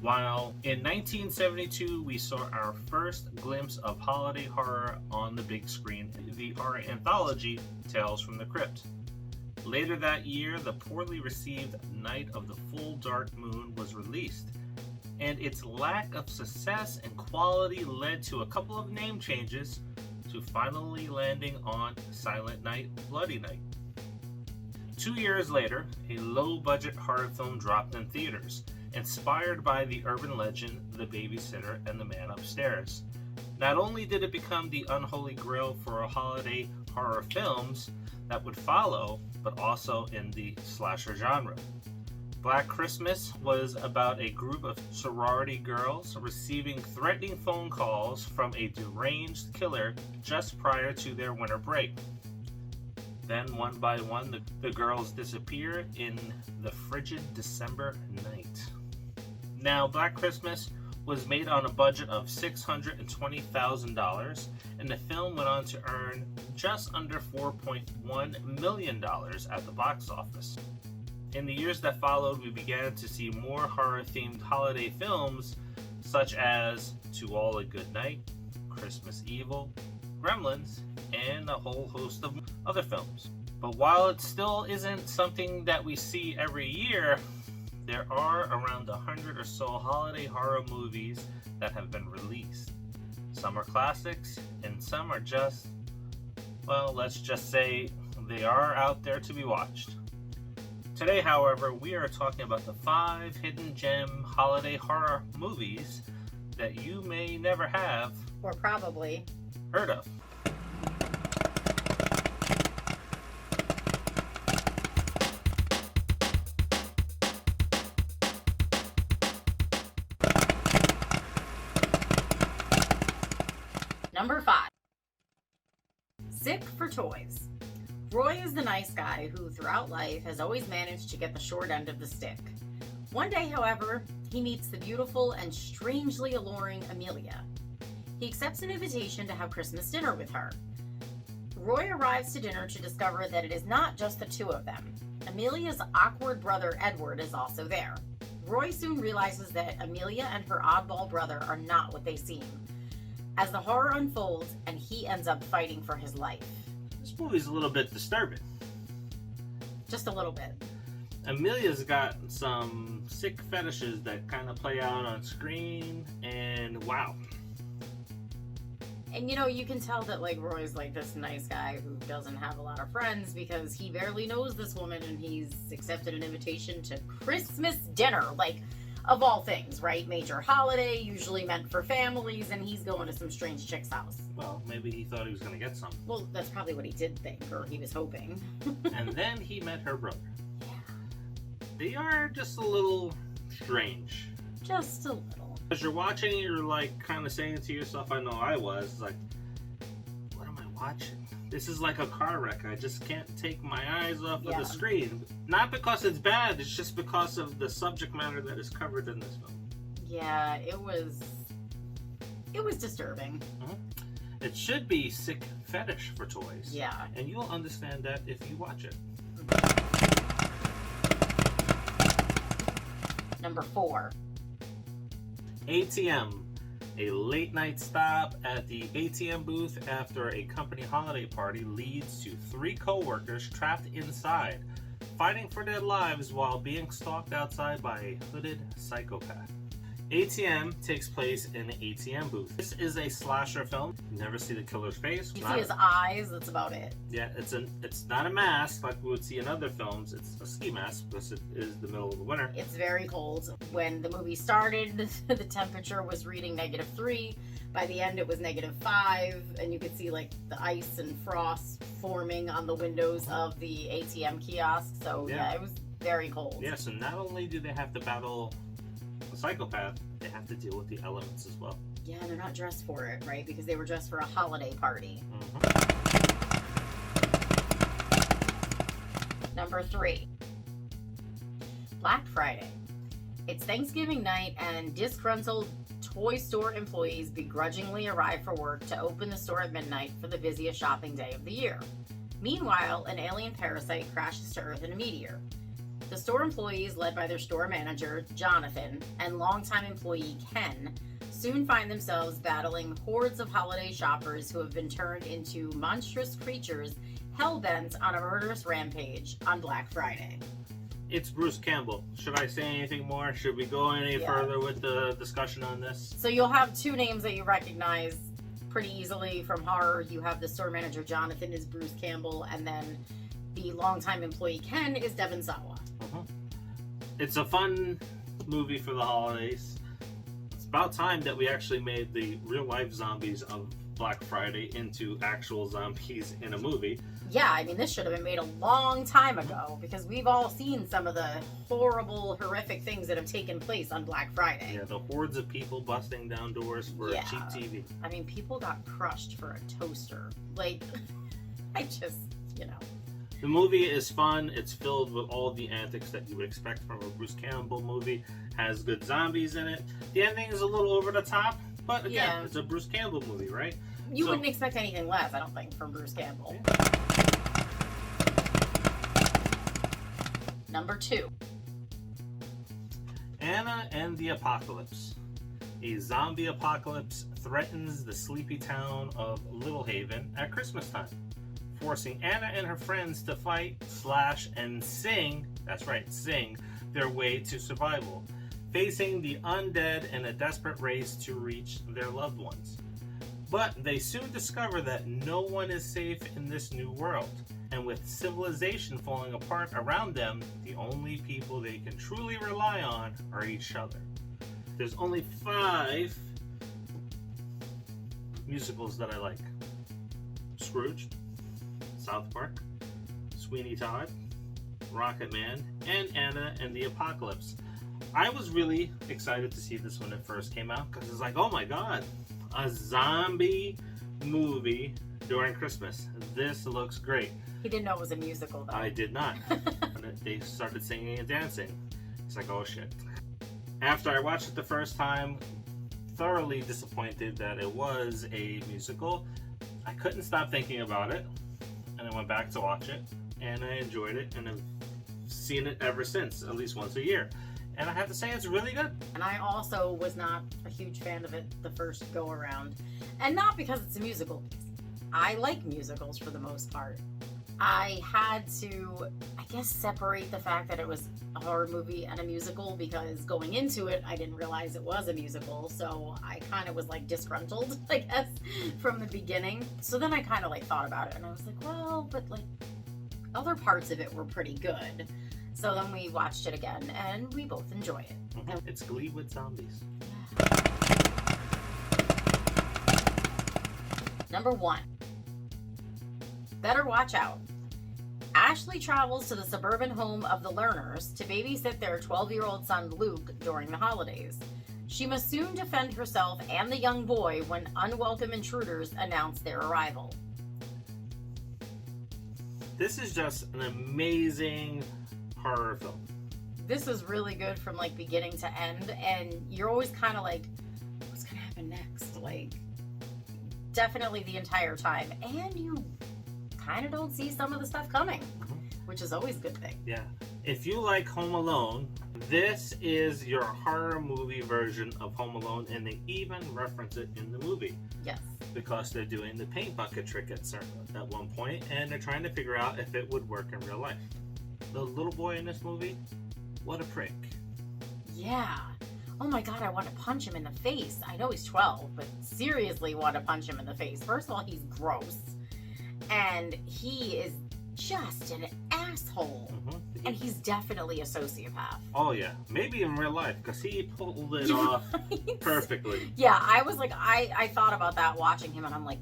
While in 1972 we saw our first glimpse of holiday horror on the big screen, the horror anthology Tales from the Crypt. Later that year, the poorly received Night of the Full Dark Moon was released, and its lack of success and quality led to a couple of name changes to finally landing on Silent Night, Bloody Night. 2 years later, a low-budget horror film dropped in theaters, inspired by the urban legend The Babysitter and the Man Upstairs. Not only did it become the unholy grail for holiday horror films that would follow, but also in the slasher genre. Black Christmas was about a group of sorority girls receiving threatening phone calls from a deranged killer just prior to their winter break. Then, one by one, the girls disappear in the frigid December night. Now, Black Christmas was made on a budget of $620,000, and the film went on to earn just under $4.1 million at the box office. In the years that followed, we began to see more horror-themed holiday films, such as To All a Good Night, Christmas Evil, Gremlins, and a whole host of other films. But while it still isn't something that we see every year, there are around 100 or so holiday horror movies that have been released. Some are classics, and some are just, well, let's just say they are out there to be watched. Today, however, we are talking about the 5 hidden gem holiday horror movies that you may never have, or probably, heard of. Number 5. Sick for Toys. Roy is the nice guy who, throughout life, has always managed to get the short end of the stick. One day, however, he meets the beautiful and strangely alluring Amelia. He accepts an invitation to have Christmas dinner with her. Roy arrives to dinner to discover that it is not just the two of them. Amelia's awkward brother Edward is also there. Roy soon realizes that Amelia and her oddball brother are not what they seem, as the horror unfolds and he ends up fighting for his life. This movie's a little bit disturbing. Just a little bit. Amelia's got some sick fetishes that kind of play out on screen, and wow. And you can tell that Roy's this nice guy who doesn't have a lot of friends because he barely knows this woman and he's accepted an invitation to Christmas dinner. Of all things, right? Major holiday, usually meant for families, and he's going to some strange chick's house. Well, maybe he thought he was going to get some. Well, that's probably what he did think, or he was hoping. And then he met her brother. Yeah. They are just a little strange. Just a little. As you're watching, you're kind of saying to yourself, I know I was, what am I watching? This is like a car wreck. I just can't take my eyes off of the screen. Not because it's bad, it's just because of the subject matter that is covered in this film. Yeah, it was disturbing. Mm-hmm. It should be sick fetish for toys. Yeah. And you'll understand that if you watch it. Number 4. ATM. A late night stop at the ATM booth after a company holiday party leads to 3 co-workers trapped inside, fighting for their lives while being stalked outside by a hooded psychopath. ATM takes place in an ATM booth. This is a slasher film. You never see the killer's face. You see his eyes, that's about it. Yeah, it's not a mask like we would see in other films. It's a ski mask because it is the middle of the winter. It's very cold. When the movie started, the temperature was reading -3. By the end, it was -5, and you could see the ice and frost forming on the windows of the ATM kiosk. So yeah, it was very cold. Yeah, so not only do they have to battle a psychopath, they have to deal with the elements as well. Yeah, they're not dressed for it, right? Because they were dressed for a holiday party. Mm-hmm. Number 3. Black Friday. It's Thanksgiving night and disgruntled toy store employees begrudgingly arrive for work to open the store at midnight for the busiest shopping day of the year. Meanwhile, an alien parasite crashes to Earth in a meteor. The store employees, led by their store manager, Jonathan, and longtime employee Ken, soon find themselves battling hordes of holiday shoppers who have been turned into monstrous creatures hell-bent on a murderous rampage on Black Friday. It's Bruce Campbell. Should I say anything more? Should we go any further with the discussion on this? So you'll have two names that you recognize pretty easily from horror. You have the store manager Jonathan is Bruce Campbell, and then the longtime employee Ken is Devon Sawa. It's a fun movie for the holidays. It's about time that we actually made the real-life zombies of Black Friday into actual zombies in a movie. Yeah, I mean, this should have been made a long time ago, because we've all seen some of the horrible, horrific things that have taken place on Black Friday. Yeah, the hordes of people busting down doors for a cheap TV. I mean, people got crushed for a toaster. Like, I just, you know. The movie is fun. It's filled with all the antics that you would expect from a Bruce Campbell movie. Has good zombies in it. The ending is a little over the top, but again, it's a Bruce Campbell movie, right? You wouldn't expect anything less, I don't think, from Bruce Campbell. Number 2. Anna and the Apocalypse. A zombie apocalypse threatens the sleepy town of Little Haven at Christmas time, forcing Anna and her friends to fight, slash, and sing, that's right, sing, their way to survival, facing the undead in a desperate race to reach their loved ones. But they soon discover that no one is safe in this new world, and with civilization falling apart around them, the only people they can truly rely on are each other. There's only 5 musicals that I like. Scrooge, South Park, Sweeney Todd, Rocket Man, and Anna and the Apocalypse. I was really excited to see this when it first came out, because it's like, oh my god, a zombie movie during Christmas. This looks great. He didn't know it was a musical, though. I did not. When they started singing and dancing, it's like, oh shit. After I watched it the first time, thoroughly disappointed that it was a musical, I couldn't stop thinking about it, and I went back to watch it, and I enjoyed it, and I've seen it ever since, at least once a year. And I have to say, it's really good. And I also was not a huge fan of it the first go around. And not because it's a musical. I like musicals for the most part. I had to, I guess, separate the fact that it was a horror movie and a musical, because going into it, I didn't realize it was a musical. So I kind of was like disgruntled, I guess, from the beginning. So then I kind of like thought about it, and I was like, well, but like other parts of it were pretty good. So then we watched it again, and we both enjoy it. It's Glee with zombies. Number 1. Better watch out. Ashley travels to the suburban home of the Learners to babysit their 12-year-old son Luke during the holidays. She must soon defend herself and the young boy when unwelcome intruders announce their arrival. This is just an amazing horror film. This is really good from like beginning to end, and you're always kind of like, what's gonna happen next? Like, definitely the entire time, and you kind of don't see some of the stuff coming, which is always a good thing. Yeah. If you like Home Alone, this is your horror movie version of Home Alone, and they even reference it in the movie. Yes. Because they're doing the paint bucket trick at one point, and they're trying to figure out if it would work in real life. The little boy in this movie, what a prick. Yeah. Oh my god, I want to punch him in the face. I know he's 12, but seriously want to punch him in the face. First of all, he's gross. And he is just an asshole. And he's definitely a sociopath. Oh yeah, maybe in real life, because he pulled it off perfectly. Yeah, I was like, I thought about that watching him, and I'm like,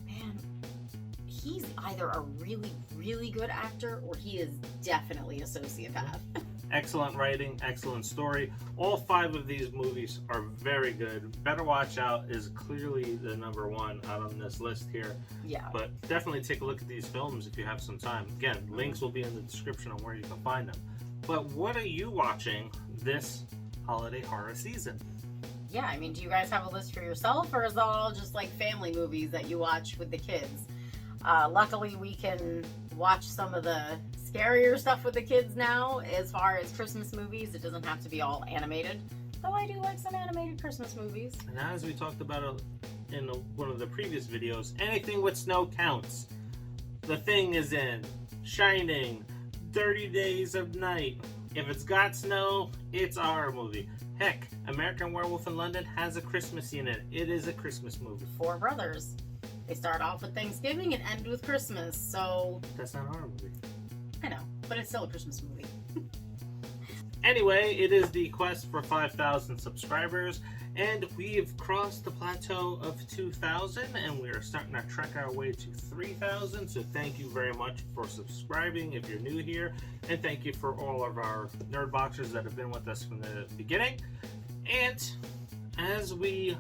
man, he's either a really, really good actor, or he is definitely a sociopath. Excellent writing, excellent story. All 5 of these movies are very good. Better Watch Out is clearly the number 1 out on this list here. Yeah. But definitely take a look at these films if you have some time. Again, links will be in the description on where you can find them. But what are you watching this holiday horror season? Yeah, I mean, do you guys have a list for yourself, or is it all just like family movies that you watch with the kids? Luckily, we can watch some of the scarier stuff with the kids now. As far as Christmas movies, it doesn't have to be all animated. Though I do like some animated Christmas movies. And as we talked about in one of the previous videos, anything with snow counts. The Thing is in, Shining, 30 Days of Night. If it's got snow, it's a horror movie. Heck, American Werewolf in London has a Christmas scene in it. It is a Christmas movie. Four brothers. They start off with Thanksgiving and end with Christmas, so... That's not a horror movie. I know, but it's still a Christmas movie. Anyway, it is the quest for 5,000 subscribers, and we've crossed the plateau of 2,000, and we are starting to trek our way to 3,000. So thank you very much for subscribing if you're new here, and thank you for all of our nerd boxers that have been with us from the beginning. And as we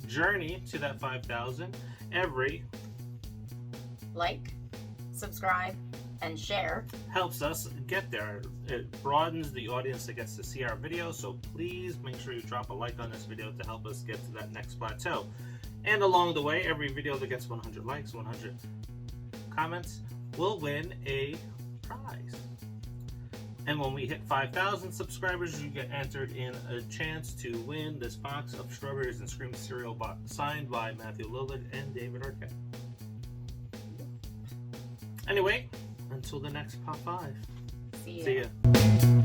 journey to that 5,000, every like, subscribe, and share helps us get there. It broadens the audience that gets to see our videos, so please make sure you drop a like on this video to help us get to that next plateau. And along the way, every video that gets 100 likes, 100 comments will win a prize. And when we hit 5,000 subscribers, you get entered in a chance to win this box of Strawberries and Scream cereal box signed by Matthew Lillard and David Arquette. Anyway, until the next Pop 5. See ya. See ya.